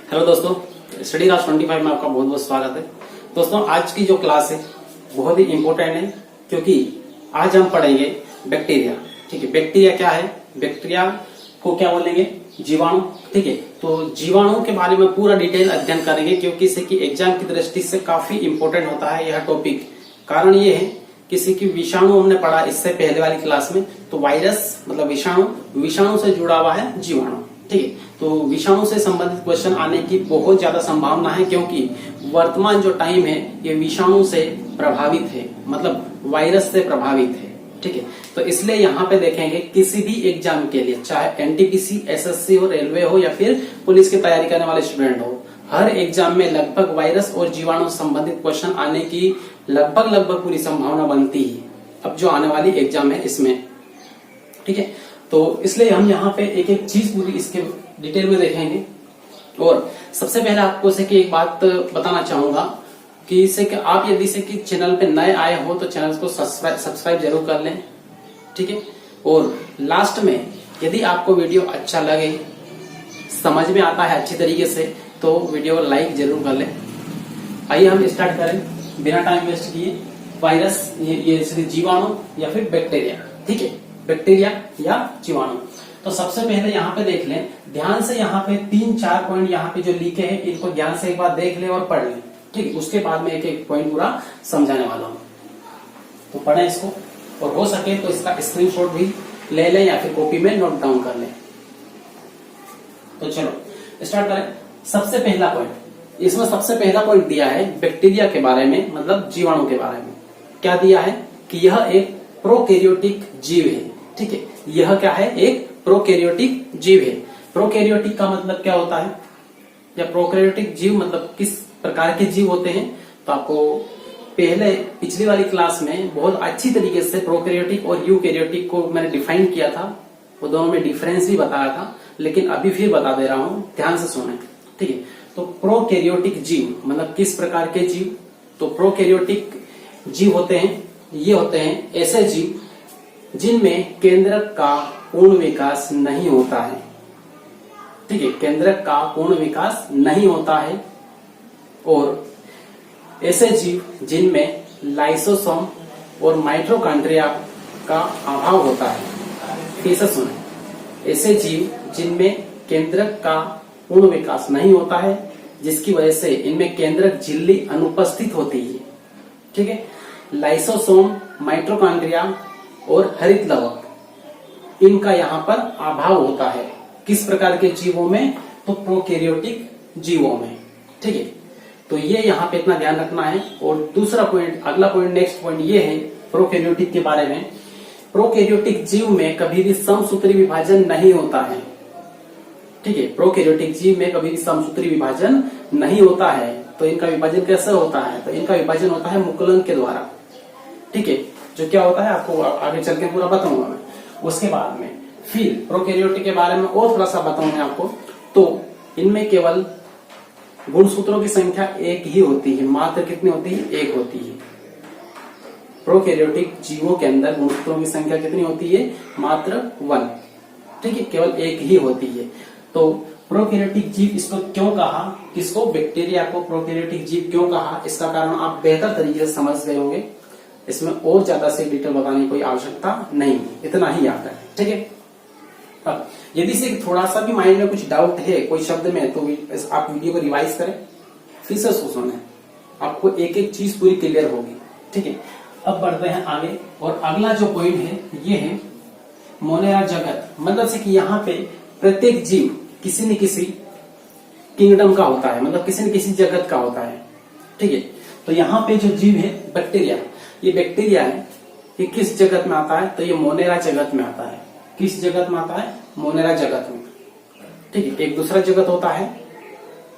Hello दोस्तों, study class 25 में आपका बहुत बहुत स्वागत है। दोस्तों, आज की जो क्लास है बहुत ही इंपॉर्टेंट है क्योंकि आज हम पढ़ेंगे बैक्टीरिया। ठीक है, बैक्टीरिया क्या है? बैक्टीरिया को क्या बोलेंगे? जीवाणु। ठीक है, तो जीवाणु के बारे में पूरा डिटेल अध्ययन करेंगे क्योंकि इसे की एग्जाम की दृष्टि से काफी इंपॉर्टेंट होता है यह टॉपिक। कारण ये है, किसी की विषाणु हमने पढ़ा इससे पहले वाली क्लास में, तो वायरस मतलब विषाणु, विषाणु से जुड़ा हुआ है जीवाणु। ठीक है, तो विषाणु से संबंधित क्वेश्चन आने की बहुत ज्यादा संभावना है क्योंकि वर्तमान जो टाइम है ये विषाणु से प्रभावित है, मतलब वायरस से प्रभावित है। ठीक है, तो इसलिए यहाँ पे देखेंगे किसी भी एग्जाम के लिए, चाहे एनटीपीसी, एसएससी हो, रेलवे हो या फिर पुलिस की तैयारी करने वाले स्टूडेंट हो, हर एग्जाम में लगभग वायरस और जीवाणु संबंधित क्वेश्चन आने की लगभग पूरी संभावना बनती है अब जो आने वाली एग्जाम है इसमें। ठीक है, तो इसलिए हम यहाँ पे एक एक चीज पूरी इसके डिटेल में देखेंगे। और सबसे पहले आपको से कि एक बात बताना चाहूंगा कि इससे कि आप यदि से कि चैनल पे नए आए हो तो चैनल को सब्सक्राइब जरूर कर लें। ठीक है, और लास्ट में यदि आपको वीडियो अच्छा लगे, समझ में आता है अच्छी तरीके से, तो वीडियो लाइक जरूर कर लें। आइए हम स्टार्ट करें बिना टाइम वेस्ट किए। वायरस ये जीवाणु या फिर बैक्टीरिया। ठीक है, बैक्टीरिया या जीवाणु। तो सबसे पहले यहाँ पे देख लें ध्यान से, यहाँ पे 3-4 पॉइंट यहाँ पे जो लिखे हैं इनको ध्यान से एक बार देख लें और पढ़ लें। ठीक है, उसके बाद में एक एक पॉइंट पूरा समझाने वाला हूँ, तो पढ़ें इसको और हो सके तो इसका स्क्रीनशॉट भी ले लें या फिर कॉपी में नोट डाउन कर लें। तो चलो स्टार्ट करें। सबसे पहला पॉइंट, इसमें सबसे पहला पॉइंट दिया है बैक्टीरिया के बारे में, मतलब जीवाणु के बारे में। क्या दिया है कि यह एक प्रोकैरियोटिक जीव है। ठीक है, यह क्या है? एक प्रोकैरियोटिक जीव है। प्रोकैरियोटिक का मतलब क्या होता है, या प्रोकैरियोटिक जीव मतलब किस प्रकार के जीव होते हैं? तो आपको पहले पिछली वाली क्लास में बहुत अच्छी तरीके से प्रोकैरियोटिक और यूकैरियोटिक को मैंने डिफाइन किया था, वो दोनों में डिफरेंस भी बताया था, लेकिन अभी फिर बता दे रहा हूं, ध्यान से सुने। ठीक है, तो प्रोकैरियोटिक जीव मतलब किस प्रकार के जीव? तो प्रोकैरियोटिक जीव होते हैं, ये होते हैं ऐसे जीव जिनमें केंद्रक का पूर्ण विकास नहीं होता है। ठीक है, केंद्रक का पूर्ण विकास नहीं होता है। और ऐसे जीव जिनमें लाइसोसोम और माइटोकॉन्ड्रिया का अभाव होता है। फिर से सुने, ऐसे जीव जिनमें केंद्रक का पूर्ण विकास नहीं होता है, जिसकी वजह से इनमें केंद्रक झिल्ली अनुपस्थित होती है। ठीक है, लाइसोसोम, माइटोकॉन्ड्रिया और हरित लवक, इनका यहाँ पर अभाव होता है। किस प्रकार के जीवों में? तो प्रोकैरियोटिक जीवों में। ठीक है, तो ये यहाँ पे इतना ध्यान रखना है। और दूसरा पॉइंट, अगला पॉइंट, नेक्स्ट पॉइंट ये है प्रोकैरियोटिक के बारे में। प्रोकैरियोटिक जीव में कभी भी समसूत्री विभाजन नहीं होता है। ठीक है, प्रोकैरियोटिक जीव में कभी भी समसूत्री विभाजन नहीं होता है। तो इनका विभाजन कैसे होता है? तो इनका विभाजन होता है मुकुलन के द्वारा। ठीक है, जो क्या होता है आपको आगे चल के पूरा बताऊंगा मैं। उसके बाद में फिर प्रोकैरियोटिक के बारे में और थोड़ा सा बताऊंगा आपको। तो इनमें केवल गुणसूत्रों की संख्या एक ही होती है। मात्र कितनी होती है? एक होती है। प्रोकैरियोटिक जीवों के अंदर गुणसूत्रों की संख्या कितनी होती है? मात्र 1। ठीक है, केवल एक ही होती है। तो प्रोकैरियोटिक जीव इसको क्यों कहा, किसको? बैक्टीरिया को प्रोकैरियोटिक जीव क्यों कहा, इसका कारण आप बेहतर तरीके से समझ गए होंगे। इसमें और ज्यादा से डिटेल बताने की कोई आवश्यकता नहीं, इतना ही आता है। ठीक है, अब यदि से थोड़ा सा भी माइंड में कुछ डाउट है कोई शब्द में, तो आप वीडियो को रिवाइज करें, फिर से सुने, आपको एक एक चीज पूरी क्लियर होगी। ठीक है, अब बढ़ते हैं आगे। और अगला जो पॉइंट है ये है मोनेरा जगत, मतलब से कि यहाँ पे प्रत्येक जीव किसी न किसी किंगडम का होता है, मतलब किसी न किसी जगत का होता है। ठीक है, तो यहाँ पे जो जीव है बैक्टीरिया, ये बैक्टीरिया है, ये किस जगत में आता है? तो ये मोनेरा जगत में आता है। किस जगत में आता है? मोनेरा जगत में। ठीक है, एक दूसरा जगत होता है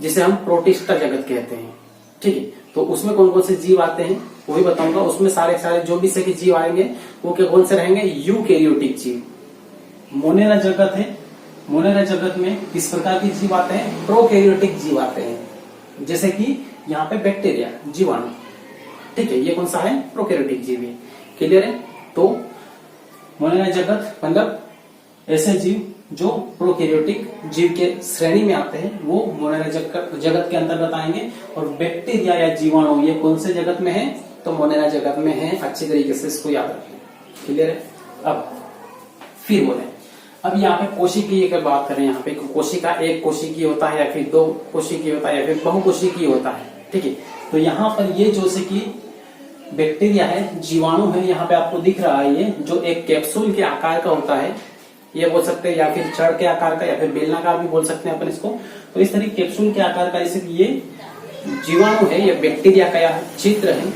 जिसे हम प्रोटिस्टा जगत कहते हैं। ठीक है, तो उसमें कौन कौन से जीव आते हैं वो भी बताऊंगा। उसमें सारे जो भी से जीव आएंगे वो कौन से रहेंगे? यूकैरियोटिक जीव। मोनेरा जगत है, मोनेरा जगत में किस प्रकार के जीव आते हैं? प्रोकैरियोटिक जीव आते हैं, जैसे कि यहाँ पे बैक्टीरिया, जीवाणु। ठीक है, ये कौन सा है? प्रोकैरियोटिक जीव है। क्लियर है? तो मोनेरा जगत मतलब ऐसे जीव जो प्रोकैरियोटिक जीव के श्रेणी में आते हैं वो मोनेरा जगत के अंतर्गत आएंगे, और बैक्टीरिया या जीवाणु ये कौन से जगत में है, तो मोनेरा जगत में है। अच्छी तरीके से इसको याद रखें। क्लियर है? अब फिर बोले, अब यहाँ पे कोशिकीय की बात करें, यहाँ पे कोशिका एक कोशिकीय होता है या फिर दो कोशिकीय होता है या फिर बहुकोशिकीय होता है। ठीक है, तो यहाँ पर ये जो से कि बैक्टीरिया है, जीवाणु है, यहाँ पे आपको दिख रहा है ये जो एक कैप्सूल के आकार का होता है, ये बोल सकते हैं, या फिर छड़ के आकार का या फिर बेलनाकार भी बोल सकते हैं अपन इसको। तो इस तरीके कैप्सूल के आकार का जैसे ये जीवाणु है, ये बैक्टीरिया का यह चित्र है।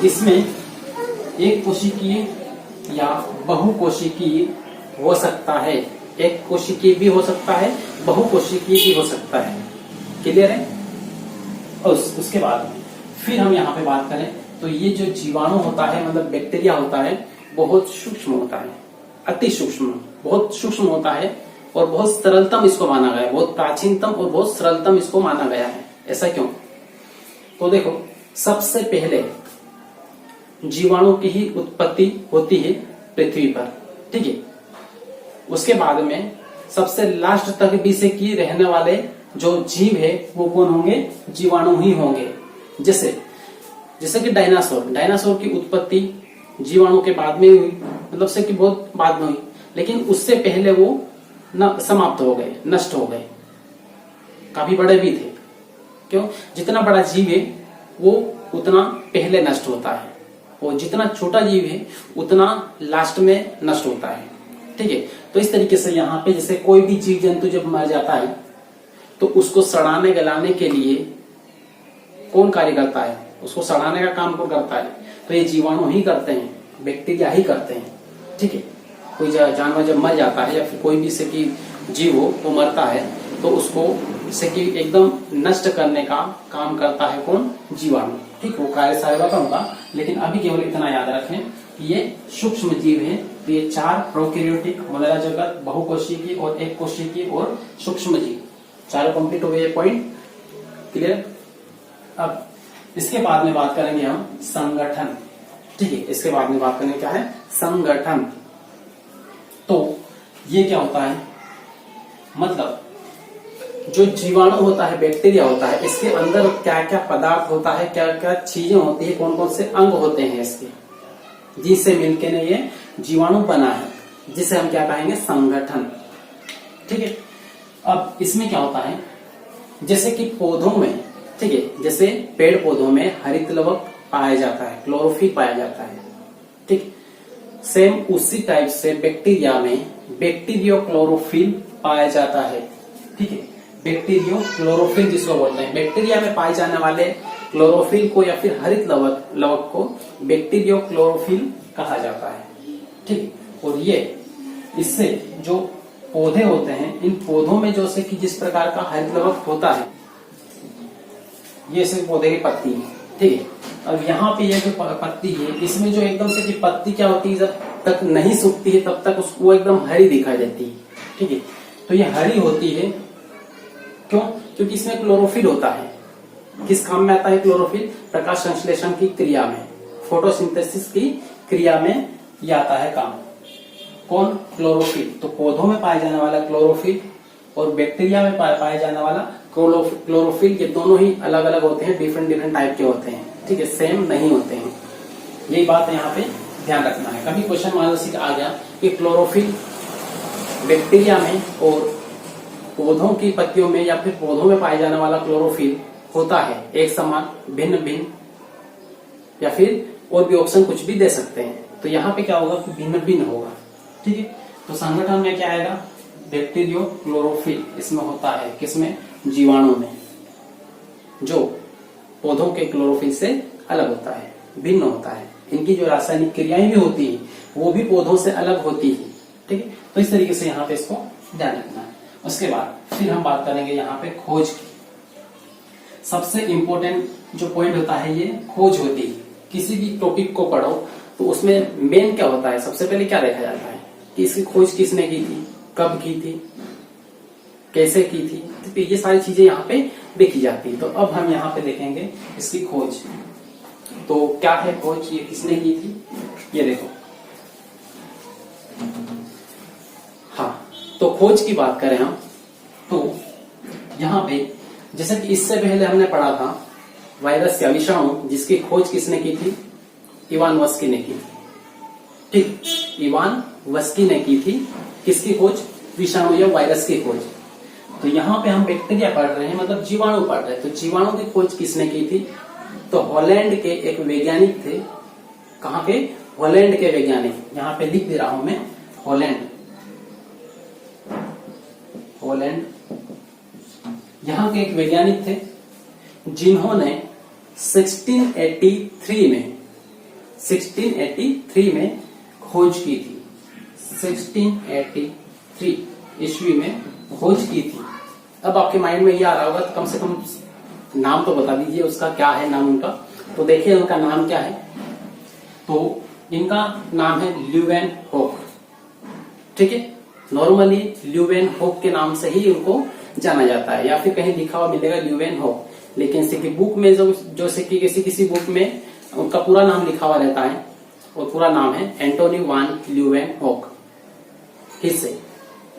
इसमें एक कोशिकीय या बहुकोशिकीय हो सकता है, एक कोशिकीय भी हो सकता है, बहुकोशिकीय भी हो सकता है। क्लियर है? और उसके बाद फिर हम यहाँ पे बात करें तो ये जो जीवाणु होता है, मतलब बैक्टीरिया होता है, बहुत सूक्ष्म होता है, अति सूक्ष्म, बहुत सूक्ष्म होता है और बहुत सरलतम इसको माना गया है, बहुत प्राचीनतम और बहुत सरलतम इसको माना गया है। ऐसा क्यों? तो देखो, सबसे पहले जीवाणु की ही उत्पत्ति होती है पृथ्वी पर। ठीक है, उसके बाद में सबसे लास्ट तक भी से की रहने वाले जो जीव है वो कौन होंगे? जीवाणु ही होंगे। जैसे कि डायनासोर की उत्पत्ति जीवाणु के बाद में हुई, मतलब से कि बहुत बाद में हुई, लेकिन उससे पहले वो न समाप्त हो गए, नष्ट हो गए। काफी बड़े भी थे। क्यों? जितना बड़ा जीव है वो उतना पहले नष्ट होता है, और जितना छोटा जीव है उतना लास्ट में नष्ट होता है। ठीक है, तो इस तरीके से यहाँ पे जैसे कोई भी जीव जंतु जब मर जाता है तो उसको सड़ाने गलाने के लिए कौन कार्य करता है? उसको सड़ाने का काम कौन करता है? तो ये जीवाणु ही करते हैं, बैक्टीरिया ही करते हैं। ठीक है, कोई जानवर जब मर जाता है या फिर कोई भी से की जीव हो वो मरता है तो उसको से कि एकदम नष्ट करने का काम करता है कौन? जीवाणु। ठीक, वो कार्य सारे बताऊंगा, लेकिन अभी केवल इतना याद रखें कि ये सूक्ष्म जीव है। तो ये चार प्रोकैरियोटिक, मोनेरा जगत, बहुकोशिकीय और एक कोशिकीय और सूक्ष्म जीव, चारों कंप्लीट हो गए पॉइंट। क्लियर? अब इसके बाद में बात करेंगे हम संगठन। ठीक है, इसके बाद में बात करेंगे क्या है? संगठन। तो ये क्या होता है? मतलब जो जीवाणु होता है, बैक्टीरिया होता है, इसके अंदर क्या क्या पदार्थ होता है, क्या क्या चीजें होती है, कौन कौन से अंग होते हैं इसके, जिससे मिलके ने ये जीवाणु बना है, जिसे हम क्या कहेंगे? संगठन। ठीक है, अब इसमें क्या होता है? जैसे कि पौधों में, ठीक है, जैसे पेड़ पौधों में हरित लवक पाया जाता है, क्लोरोफिल पाया जाता है। ठीक, सेम उसी टाइप से बैक्टीरिया में बैक्टीरियो क्लोरोफिल पाया जाता है। ठीक है, बैक्टीरियो क्लोरोफिल जिसको बोलते हैं, बैक्टीरिया में पाए जाने वाले क्लोरोफिल को या फिर हरित लवक को बैक्टीरियो क्लोरोफिल कहा जाता है। ठीक, और ये इससे जो पौधे होते हैं, इन पौधों में जो से कि जिस प्रकार का हरित लवक होता है, ये सिर्फ पौधे की पत्ती है। ठीक है, अब यहाँ पे ये जो पत्ती है, इसमें जो एकदम से कि पत्ती क्या होती है, जब तक नहीं सूखती है तब तक उसको एकदम हरी दिखाई देती है। ठीक है, तो ये हरी होती है। क्यों? क्योंकि इसमें क्लोरोफिल होता है। किस काम में आता है क्लोरोफिल? प्रकाश संश्लेषण की क्रिया में, फोटोसिंथेसिस की क्रिया में ये आता है काम। कौन? क्लोरोफिल। तो पौधों में पाए जाने वाला क्लोरोफिल और बैक्टीरिया में पाए जाने वाला क्लोरोफिल, ये दोनों ही अलग अलग होते हैं, डिफरेंट टाइप के होते हैं। ठीक है, सेम नहीं होते हैं। यही बात यहाँ पे ध्यान रखना है। कभी क्वेश्चन मान लो आ गया कि क्लोरोफिल बैक्टीरिया में और पौधों की पत्तियों में या फिर पौधों में पाए जाने वाला क्लोरोफिल होता है एक समान, भिन्न भिन्न, या फिर और भी ऑप्शन कुछ भी दे सकते हैं। तो यहाँ पे क्या होगा कि भिन्न भिन्न होगा। ठीक है, तो संगठन में क्या आएगा? बैक्टीरियो क्लोरोफिल इसमें होता है, किसमें? जीवाणु में, जो पौधों के क्लोरोफिल से अलग होता है, भिन्न होता है। इनकी जो रासायनिक क्रियाएं भी होती है वो भी पौधों से अलग होती है। ठीक है, तो इस तरीके से यहाँ पे इसको ध्यान रखना है। उसके बाद फिर हम बात करेंगे यहाँ पे खोज की। सबसे इंपॉर्टेंट जो पॉइंट होता है ये खोज होती है। किसी भी टॉपिक को पढ़ो तो उसमें मेन क्या होता है? सबसे पहले क्या देखा जाता है कि इसकी खोज किसने की थी, कब की थी, कैसे की थी। तो ये सारी चीजें यहाँ पे देखी जाती है। तो अब हम यहाँ पे देखेंगे इसकी खोज। तो क्या है खोज, ये किसने की थी? ये देखो, हाँ, तो खोज की बात करें हम तो यहाँ पे जैसे कि इससे पहले हमने पढ़ा था वायरस या विषाणु, जिसकी खोज किसने की थी? इवान वस्की ने की थी। ठीक, इवान वस्की ने की थी किसकी खोज? विषाणु या वायरस की खोज। तो यहाँ पे हम बैक्टीरिया पढ़ रहे हैं, मतलब जीवाणु पढ़ रहे हैं। तो जीवाणु की खोज किसने की थी? तो हॉलैंड के एक वैज्ञानिक थे। कहाँ के? हॉलैंड के वैज्ञानिक। यहाँ पे लिख दे रहा हूं मैं, हॉलैंड। हॉलैंड यहाँ के एक वैज्ञानिक थे जिन्होंने 1683 में खोज की थी। 1683 ईस्वी में खोज की थी। अब आपके माइंड में ये आ रहा होगा तो कम से कम नाम तो बता दीजिए उसका, क्या है नाम उनका। तो देखिए उनका नाम क्या है। तो इनका नाम है ल्यूवेनहोक। ठीक है, नॉर्मली ल्यूवेनहोक के नाम से ही उनको जाना जाता है, या फिर कहीं लिखा हुआ मिलेगा ल्यूवेनहोक, लेकिन सिक्की बुक में जो सिक्की किसी बुक में उनका पूरा नाम लिखा हुआ रहता है, और पूरा नाम है एंटोनी वान ल्यूवेनहोक। फिर से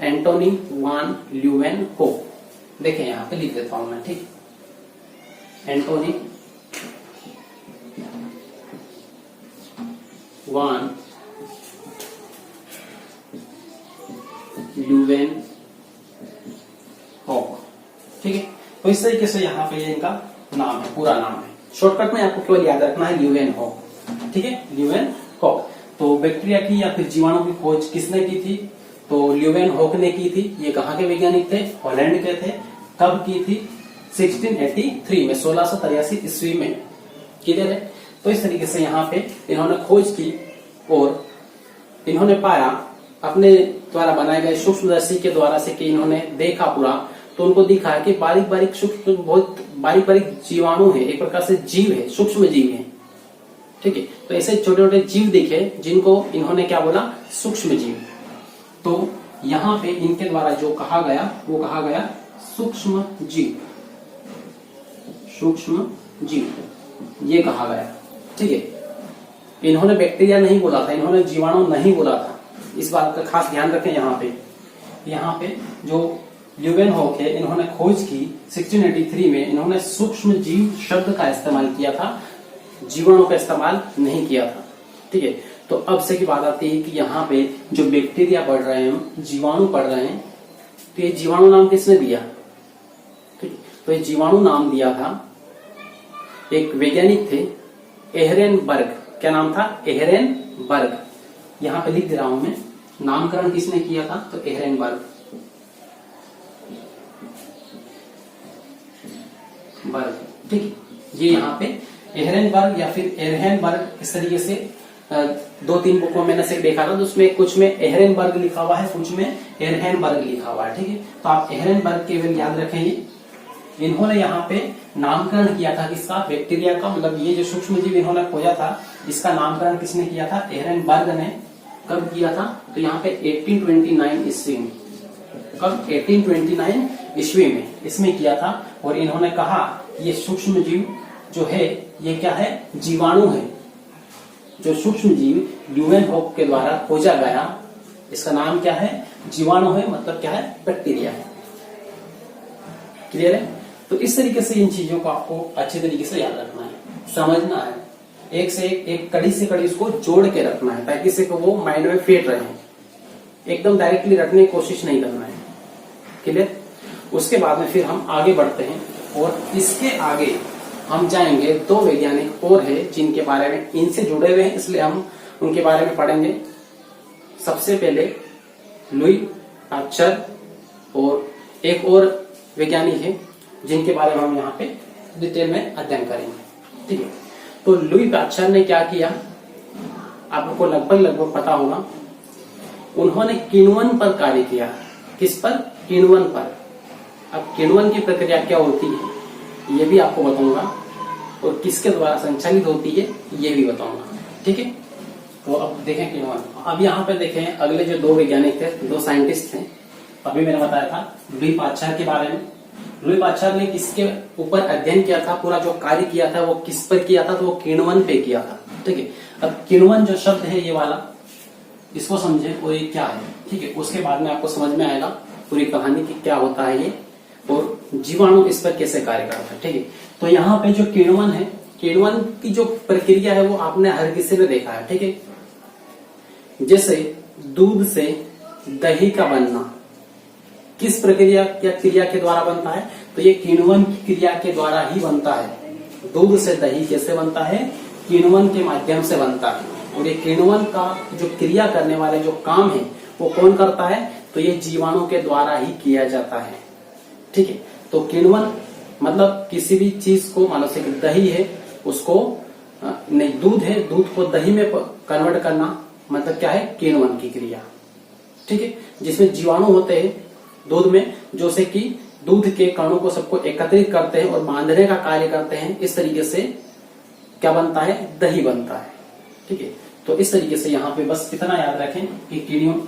एंटोनी वान ल्यूवेनहोक। देखें यहाँ पे लिख देता हूं मैं। ठीक, एंटोनी वान ल्यूवेनहोक। ठीक है, तो इस तरीके से यहाँ पे इनका नाम है, पूरा नाम है। शॉर्टकट में आपको केवल याद रखना है ल्यूवेनहोक। ठीक है, ल्यूवेनहोक। तो बैक्टीरिया की या फिर जीवाणु की खोज किसने की थी? तो ल्यूवेनहोक ने की थी। ये कहाँ के वैज्ञानिक थे? हॉलैंड के थे। कब की थी? 1683 में, 1683 ईस्वी में। क्लियर है? तो इस तरीके से यहाँ पे इन्होंने खोज की और इन्होंने पाया अपने द्वारा बनाए गए सूक्ष्मदर्शी के द्वारा से कि इन्होंने देखा पूरा, तो उनको दिखा कि बारीक बारीक सूक्ष्म, बहुत बारीक बारीक जीवाणु है, एक प्रकार से जीव है, सूक्ष्म जीव है। ठीक है, तो ऐसे छोटे छोटे जीव दिखे जिनको इन्होंने क्या बोला? सूक्ष्म जीव। तो यहाँ पे इनके द्वारा जो कहा गया वो कहा गया सूक्ष्म जीव। सूक्ष्म जीव ये कहा गया। ठीक है, इन्होंने बैक्टीरिया नहीं बोला था, इन्होंने जीवाणु नहीं बोला था। इस बात का खास ध्यान रखें। यहाँ पे जो ल्यूवेनहोक है, इन्होंने खोज की 1683 में। इन्होंने सूक्ष्म जीव शब्द का इस्तेमाल किया था, जीवाणु का इस्तेमाल नहीं किया था। ठीक है, तो अब से की बात आती है कि यहाँ पे जो बैक्टीरिया पढ़ रहे हैं हम, जीवाणु पढ़ रहे हैं, तो ये जीवाणु नाम किसने दिया? ठीक, तो ये जीवाणु नाम दिया था एक वैज्ञानिक थे, एहरेनबर्ग। क्या नाम था? एहरेनबर्ग। यहाँ पे लिख दे रहा हूं मैं, नामकरण किसने किया था? तो एहरेनबर्ग। ठीक, ये यहाँ पे एहरेनबर्ग या फिर एरहेनबर्ग, इस तरीके से 2-3 बुकों में से देखा था, तो उसमें कुछ में एहरेनबर्ग लिखा हुआ है, कुछ में एरहेनबर्ग लिखा हुआ है। ठीक है, तो आप एहरेनबर्ग केवल याद रखेंगे। इन्होंने यहाँ पे नामकरण किया था किसका? बैक्टीरिया का। मतलब ये जो सूक्ष्म जीव इन्होंने खोजा था, इसका नामकरण किसने किया था? एहरेनबर्ग ने। कब किया था? तो यहाँ पे 1829 ईस्वी में। कब? 1829 ईस्वी में इसमें किया था। और इन्होंने कहा ये सूक्ष्म जीव जो है ये क्या है? जीवाणु है। जो सूक्ष्म जीव ल्यूवेनहोक के द्वारा खोजा गया, इसका नाम क्या है? जीवाणु है। मतलब क्या है? बैक्टीरिया है। क्लियर है? तो इस तरीके से इन चीजों को आपको अच्छे तरीके से याद रखना है, समझना है, एक से एक कड़ी से कड़ी उसको जोड़ के रखना है, ताकि इसे वो माइंड में फिट रहे। एकदम डायरेक्टली रखने की कोशिश नहीं करना है। क्लियर? उसके बाद में फिर हम आगे बढ़ते हैं, और इसके आगे हम जाएंगे 2 वैज्ञानिक और है जिनके बारे में इनसे जुड़े हुए हैं, इसलिए हम उनके बारे में पढ़ेंगे। सबसे पहले लुई पाश्चर, और एक और वैज्ञानिक है जिनके बारे में हम यहाँ पे डिटेल में अध्ययन करेंगे। ठीक है, तो लुई पाश्चर ने क्या किया आपको लगभग पता होगा। उन्होंने किण्वन पर कार्य किया। किस पर? किण्वन पर। अब किण्वन की प्रक्रिया क्या होती है ये भी आपको बताऊंगा, और किसके द्वारा संचालित होती है ये भी बताऊंगा। ठीक है, तो अब देखें किण्वन। अब यहाँ पे देखें अगले जो 2 वैज्ञानिक थे, 2 साइंटिस्ट थे, अभी मैंने बताया था लुई पाश्चर के बारे में। लुई पाश्चर ने किसके ऊपर अध्ययन किया था? पूरा जो कार्य किया था वो किस पर किया था? तो वो किण्वन पे किया था। ठीक है, अब किण्वन जो शब्द है ये वाला, इसको समझे। और ये क्या है? ठीक है, उसके बाद में आपको समझ में आएगा पूरी कहानी की क्या होता है ये और जीवाणु इस पर कैसे कार्य करता है। ठीक है, तो यहाँ पे जो किण्वन है, किण्वन की जो प्रक्रिया है वो आपने हर किसी ने देखा है। ठीक है, जैसे दूध से दही का बनना किस प्रक्रिया या क्रिया के द्वारा बनता है, तो ये किण्वन की क्रिया के द्वारा ही बनता है। दूध से दही कैसे बनता है, किण्वन के माध्यम से बनता है। और ये किण्वन का जो क्रिया करने वाले जो काम है वो कौन करता है, तो ये जीवाणु के द्वारा ही किया जाता है। ठीक है, तो किण्वन मतलब किसी भी चीज को, मान लो से दही है उसको नहीं, दूध है, दूध को दही में कन्वर्ट करना मतलब क्या है, किण्वन की क्रिया। ठीक है, जिसमें जीवाणु होते हैं दूध में, जो से कि दूध के कणों को सबको एकत्रित करते हैं और बांधने का कार्य करते हैं। इस तरीके से क्या बनता है, दही बनता है। ठीक है, तो इस तरीके से यहाँ पे बस इतना याद रखें कि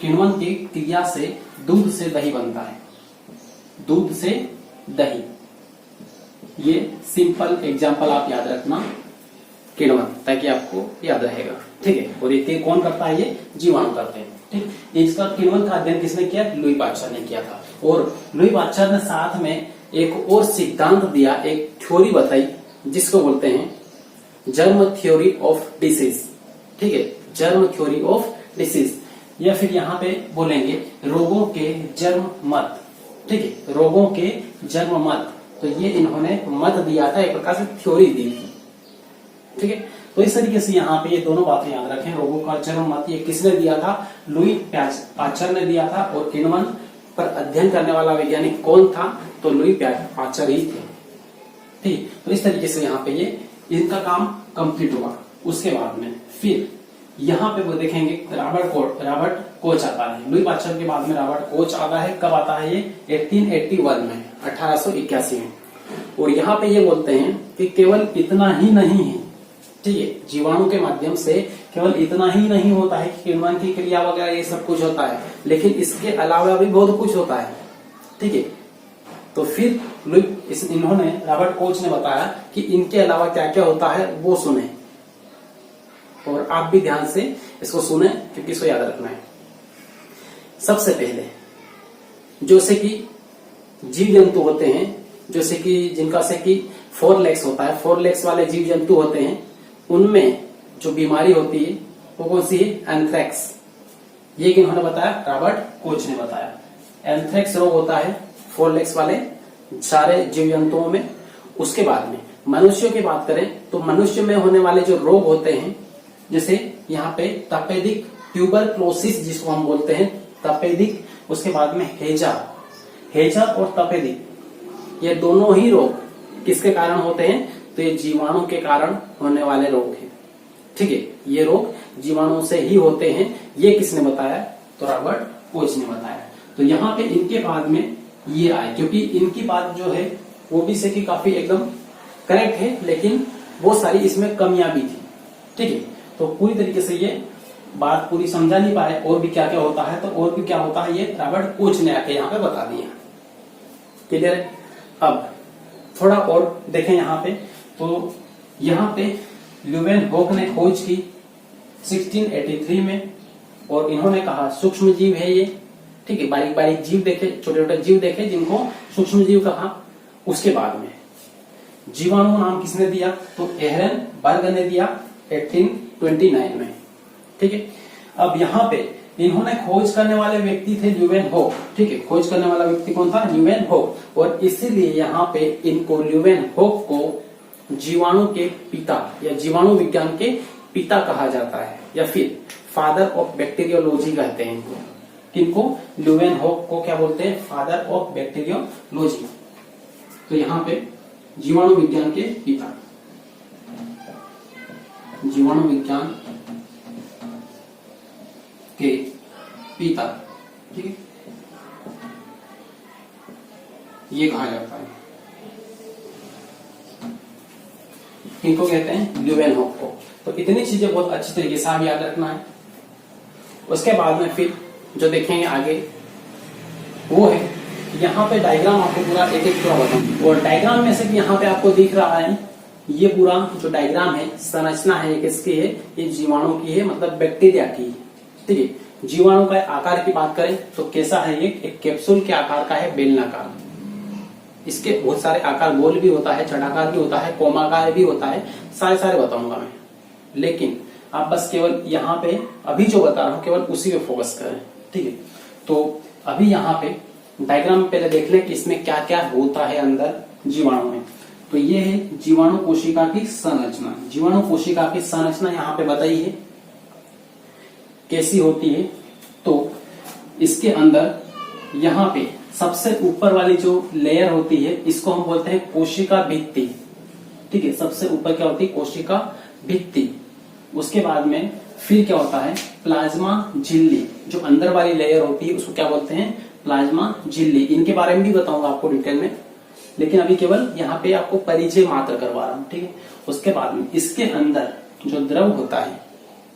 किण्वन की क्रिया से दूध से दही बनता है, दूध से दही। ये सिंपल एग्जाम्पल आप याद रखना, किण्वन, ताकि आपको याद रहेगा। ठीक है, और ये कौन करता है, ये जीवाणु करते हैं। ठीक, इसका किण्वन का अध्ययन किसने किया, लुई पाश्चर ने किया था। और लुई पाश्चर ने साथ में एक और सिद्धांत दिया, एक थ्योरी बताई जिसको बोलते हैं जर्म थ्योरी ऑफ डिसीज। ठीक है, जर्म थ्योरी ऑफ डिसीज, या फिर यहाँ पे बोलेंगे रोगों के जन्म मत। ठीक है, रोगों के जन्म मत, तो ये इन्होंने मत दिया था, एक प्रकार से थ्योरी दी थी। ठीक है, तो इस तरीके से यहाँ पे ये दोनों बातें याद रखें। रोगों का जन्म मत ये किसने दिया था, लुई पाश्चर ने दिया था। और किण्वन पर अध्ययन करने वाला वैज्ञानिक कौन था, तो लुई पाश्चर ही थे। ठीक, तो इस तरीके से यहाँ पे ये इनका काम कंप्लीट हुआ। उसके बाद में फिर यहाँ पे वो देखेंगे रॉबर्ट कोच आता है। लुई पाश्चर के बाद में रॉबर्ट कोच आता है। कब आता है, ये 1881 में, 1881 में। और यहाँ पे ये बोलते हैं कि केवल इतना ही नहीं है। ठीक है, जीवाणु के माध्यम से केवल इतना ही नहीं होता है कि किण्वन की क्रिया वगैरह ये सब कुछ होता है, लेकिन इसके अलावा भी बहुत कुछ होता है। ठीक है, तो फिर इन्होंने रॉबर्ट कोच ने बताया कि इनके अलावा क्या क्या होता है वो सुने, और आप भी ध्यान से इसको सुने क्योंकि इसको याद रखना है। सबसे पहले जैसे कि जीव जंतु होते हैं, जैसे कि जिनका से कि 4 लेग्स होता है, 4 लेग्स वाले जीव जंतु होते हैं, उनमें जो बीमारी होती है वो कौन सी है, एंथ्रेक्स। ये इन्होंने बताया, रॉबर्ट कोच ने बताया। एंथ्रेक्स रोग होता है 4 लेग्स वाले सारे जीव जंतुओं में। उसके बाद में मनुष्यों की बात करें तो मनुष्य में होने वाले जो रोग होते हैं, जैसे यहाँ पे तपेदिक ट्यूबरक्लोसिस जिसको हम बोलते हैं, तपेदिक। उसके बाद में हेजा और तपेदिक, ये दोनों ही रोग किसके कारण होते हैं, तो ये जीवाणु के कारण होने वाले रोग हैं। ठीक है, ये रोग जीवाणु से ही होते हैं। ये किसने बताया, तो रॉबर्ट कोच ने बताया। तो यहाँ पे इनके बाद में ये आए, क्योंकि इनकी बात जो है वो भी से कि काफी एकदम करेक्ट है, लेकिन बहुत सारी इसमें कमियां भी थी। ठीक है, तो पूरी तरीके से ये बात पूरी समझा नहीं पाए, और भी क्या क्या होता है, तो और भी क्या होता है ये रॉबर्ट कोच ने आके यहाँ पे बता दिया। क्लियर है। अब थोड़ा और देखें यहाँ पे, तो यहाँ पे ल्यूवेनहोक ने खोज की 1683 में, और इन्होंने कहा सूक्ष्म जीव है ये। ठीक है, बारीक बारीक जीव देखे, छोटे छोटे जीव देखे जिनको सूक्ष्म जीव कहा। उसके बाद में जीवाणु नाम किसने दिया, तो एहरनबर्ग ने दिया 1829 में। ठीक है, अब यहाँ पे इन्होंने खोज करने वाले व्यक्ति थे ल्यूवेनहोक। ठीक है, खोज करने वाला व्यक्ति कौन था, ल्यूवेनहोक। और इसीलिए यहाँ पे इनको ल्यूवेनहोक को जीवाणु के पिता या जीवाणु विज्ञान के पिता कहा जाता है, या फिर फादर ऑफ बैक्टीरियोलॉजी कहते हैं इनको। किनको, ल्यूवेनहोक को क्या बोलते हैं, फादर ऑफ बैक्टीरियोलॉजी। तो यहाँ पे जीवाणु विज्ञान के पिता, जीवाणु विज्ञान के पिता। ठीक है, ये कहा जाता है, इनको कहते हैं ल्यूवेनहोक को। तो इतनी चीजें बहुत अच्छी तरीके से आप याद रखना है। उसके बाद में फिर जो देखेंगे आगे वो है, यहाँ पे डायग्राम आपको पूरा एक एक पूरा बताऊं। और डायग्राम में से भी यहाँ पे आपको दिख रहा है, ये पूरा जो डायग्राम है, संरचना है, ये किसकी है, ये जीवाणु की है, मतलब बैक्टीरिया की। ठीक है, जीवाणु का आकार की बात करें तो कैसा है ये, एक कैप्सूल के आकार का है, बेलनाकार। इसके बहुत सारे आकार, गोल भी होता है, छठाकार भी होता है, कोमाकार भी होता है, सारे बताऊंगा मैं। लेकिन आप बस केवल यहाँ पे अभी जो बता रहा हूं केवल उसी पे फोकस करें, ठीक है। तो अभी यहाँ पे डायग्राम पहले देख लें कि इसमें क्या क्या होता है अंदर जीवाणु में। तो ये है जीवाणु कोशिका की संरचना। जीवाणु कोशिका की संरचना यहाँ पे बताई है कैसी होती है। तो इसके अंदर यहाँ पे सबसे ऊपर वाली जो लेयर होती है इसको हम बोलते हैं कोशिका भित्ति, ठीक है। सबसे ऊपर क्या होती है, कोशिका भित्ति। उसके बाद में फिर क्या होता है, प्लाज्मा झिल्ली। जो अंदर वाली लेयर होती है उसको क्या बोलते हैं, प्लाज्मा झिल्ली। इनके बारे में भी बताऊंगा आपको डिटेल में, लेकिन अभी केवल यहाँ पे आपको परिचय मात्र करवा रहा हूँ, ठीक है। उसके बाद में इसके अंदर जो द्रव होता है,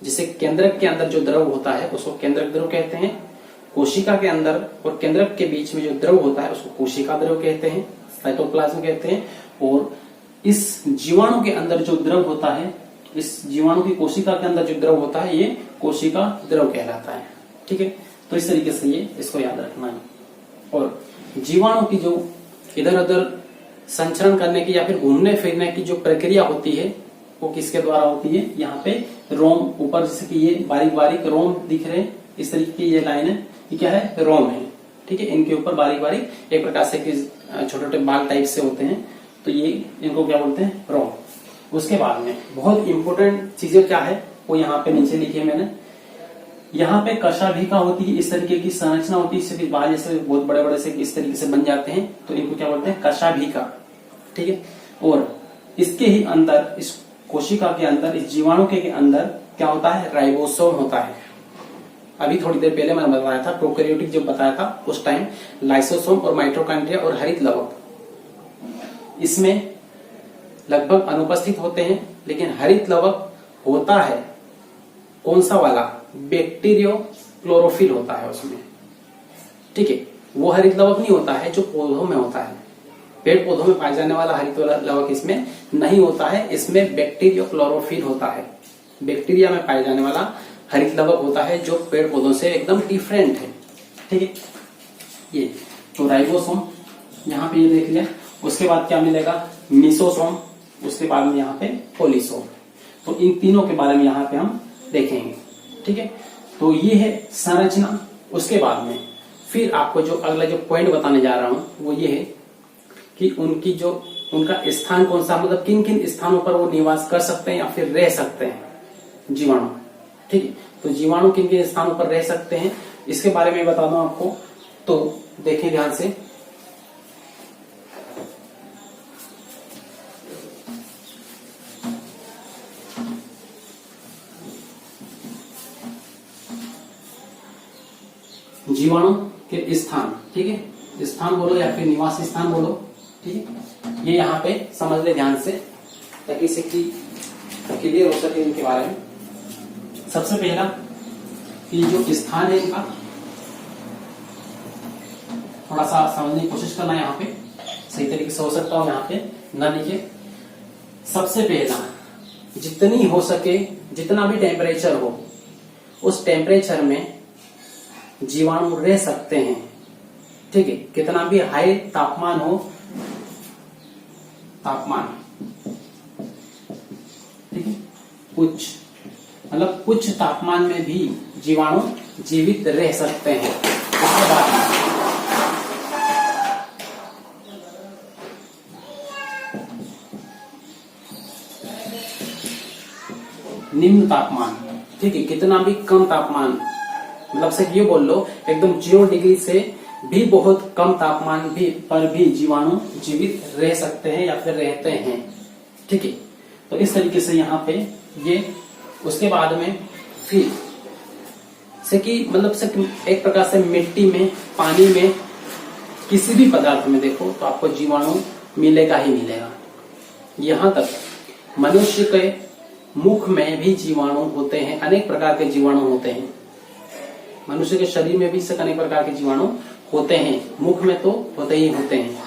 जिसे केंद्रक के अंदर जो द्रव होता है उसको केंद्रक द्रव कहते हैं। कोशिका के अंदर और केंद्रक के बीच में जो द्रव होता है उसको कोशिका द्रव कहते हैं, साइटोप्लाज्म कहते हैं। और इस जीवाणु के अंदर जो द्रव होता है, इस जीवाणु की कोशिका के अंदर जो द्रव होता है ये कोशिका द्रव कहलाता है, ठीक है। तो इस तरीके से ये इसको याद रखना है। और जीवाणु की जो इधर उधर संचरण करने की या फिर घूमने फिरने की जो प्रक्रिया होती है वो किसके द्वारा होती है, यहाँ पे रोम ऊपर, जैसे कि ये बारीक बारीक रोम दिख रहे हैं, इस तरीके की ये लाइन है, ये क्या है, रोम है, ठीक है। इनके ऊपर बारीक बारीक एक प्रकार से छोटे छोटे बाल टाइप से होते हैं, तो ये इनको क्या बोलते हैं, रोम। उसके बाद में बहुत इंपॉर्टेंट चीजें क्या है वो यहाँ पे नीचे लिखी है मैंने। यहाँ पे कशाभिका होती है, इस तरीके की संरचना होती है, इससे बाल जैसे बहुत बड़े बड़े से इस तरीके से बन जाते हैं, तो इनको क्या बोलते हैं, कशाभिका, ठीक है। और इसके ही अंदर, इस कोशिका के अंदर, इस जीवाणु के अंदर क्या होता है, राइबोसोम होता है। अभी थोड़ी देर पहले मैंने बताया था, प्रोकैरियोटिक जब बताया था उस टाइम लाइसोसोम और माइटोकॉन्ड्रिया और हरित लवक इसमें लगभग अनुपस्थित होते हैं। लेकिन हरित लवक होता है कौन सा वाला, बैक्टीरियो क्लोरोफिल होता है उसमें, ठीक है। वो हरित लवक नहीं होता है जो पौधों में होता है, पेड़ पौधों में पाए जाने वाला हरित लवक इसमें नहीं होता है, इसमें बैक्टीरियो क्लोरोफिल होता है। बैक्टीरिया में पाए जाने वाला हरित लवक होता है जो पेड़ पौधों से एकदम डिफरेंट है, ठीक है। ये तो राइबोसोम यहाँ पे ये देख लिया। उसके बाद क्या मिलेगा, मिसोसोम। उसके बाद में यहाँ पे पोलिसोम। तो इन तीनों के बारे में यहाँ पे हम देखेंगे, ठीक है। तो ये है संरचना। उसके बाद में फिर आपको जो अगला जो पॉइंट बताने जा रहा हूं वो ये है कि उनका स्थान कौन सा, मतलब किन किन स्थानों पर वो निवास कर सकते हैं या फिर रह सकते हैं जीवाणु, ठीक है। तो जीवाणु किन किन स्थानों पर रह सकते हैं इसके बारे में बता दूं आपको। तो देखिए ध्यान से, जीवाणु के स्थान, ठीक है, स्थान बोलो या फिर निवास स्थान बोलो, ठीक है। ये यहाँ पे समझ ले ध्यान से ताकि इसे क्लियर हो सके इनके बारे में। सबसे पहला कि जो स्थान है इनका थोड़ा सा समझने की कोशिश करना, यहाँ पे सही तरीके से हो सकता हो यहाँ पे न लिखे। सबसे पहला, जितनी हो सके, जितना भी टेम्परेचर हो उस टेम्परेचर में जीवाणु रह सकते हैं, ठीक है। कितना भी हाई तापमान हो, तापमान, ठीक है, कुछ तापमान में भी जीवाणु जीवित रह सकते हैं। उसके बाद निम्न तापमान, ठीक है, कितना भी कम तापमान, मतलब से ये बोल लो एकदम 0 डिग्री से भी बहुत कम तापमान पर भी जीवाणु जीवित रह सकते हैं या फिर रहते हैं, ठीक है। तो इस तरीके से यहाँ पे ये। उसके बाद में फिर से कि मतलब से एक प्रकार से मिट्टी में, पानी में, किसी भी पदार्थ में देखो तो आपको जीवाणु मिलेगा ही मिलेगा। यहाँ तक मनुष्य के मुख में भी जीवाणु होते हैं, अनेक प्रकार के जीवाणु होते हैं। मनुष्य के शरीर में भी अनेक प्रकार के जीवाणु होते हैं, मुख में तो होते ही होते हैं,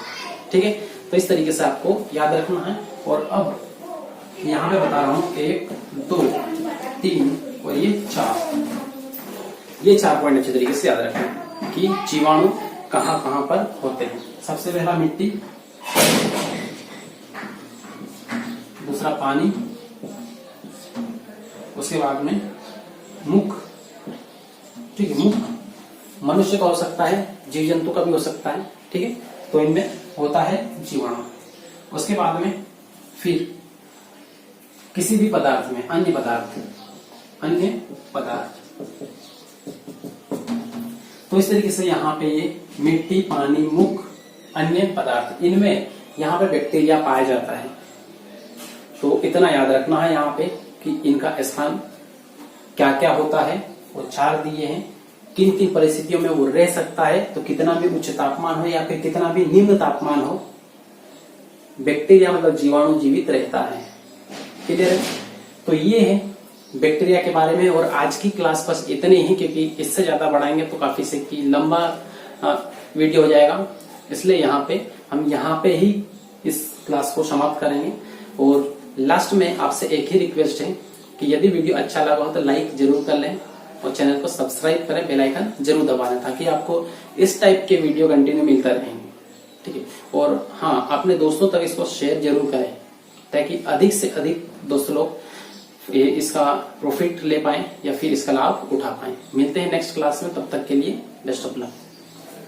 ठीक है। तो इस तरीके से आपको याद रखना है। और अब यहाँ पे बता रहा हूँ 1 2 3 और ये 4, ये 4 पॉइंट अच्छे तरीके से याद रखें कि जीवाणु कहाँ कहाँ पर होते हैं। सबसे पहला मिट्टी, दूसरा पानी, उसके बाद में मुख, ठीक है, मुख मनुष्य का हो सकता है, जीव जंतु का भी हो सकता है, ठीक है, तो इनमें होता है जीवाणु। उसके बाद में फिर किसी भी पदार्थ में अन्य पदार्थ, तो इस तरीके से यहाँ पे ये मिट्टी, पानी, मुख, अन्य पदार्थ, इनमें यहाँ पे बैक्टीरिया पाया जाता है। तो इतना याद रखना है यहाँ पे कि इनका स्थान क्या क्या होता है, वो 4 दिए हैं, किन किन परिस्थितियों में वो रह सकता है, तो कितना भी उच्च तापमान हो या फिर कितना भी निम्न तापमान हो, बैक्टीरिया मतलब जीवाणु जीवित रहता है। क्लियर है? तो ये है बैक्टीरिया के बारे में। और आज की क्लास बस इतने ही, क्योंकि इससे ज्यादा बढ़ाएंगे तो काफी से की लंबा वीडियो हो जाएगा, इसलिए हम यहाँ पे ही इस क्लास को समाप्त करेंगे। और लास्ट में आपसे एक ही रिक्वेस्ट है कि यदि वीडियो अच्छा लगा हो तो लाइक जरूर कर लें और चैनल को सब्सक्राइब करें, बेल आइकन जरूर दबा दें, ताकि आपको इस टाइप के वीडियो कंटिन्यू मिलता रहेंगे, ठीक है। और हाँ, अपने दोस्तों तक इसको शेयर जरूर करें, ताकि अधिक से अधिक दोस्त लोग इसका प्रॉफिट ले पाए या फिर इसका लाभ उठा पाए। मिलते हैं नेक्स्ट क्लास में, तब तक के लिए बेस्ट ऑफ लक।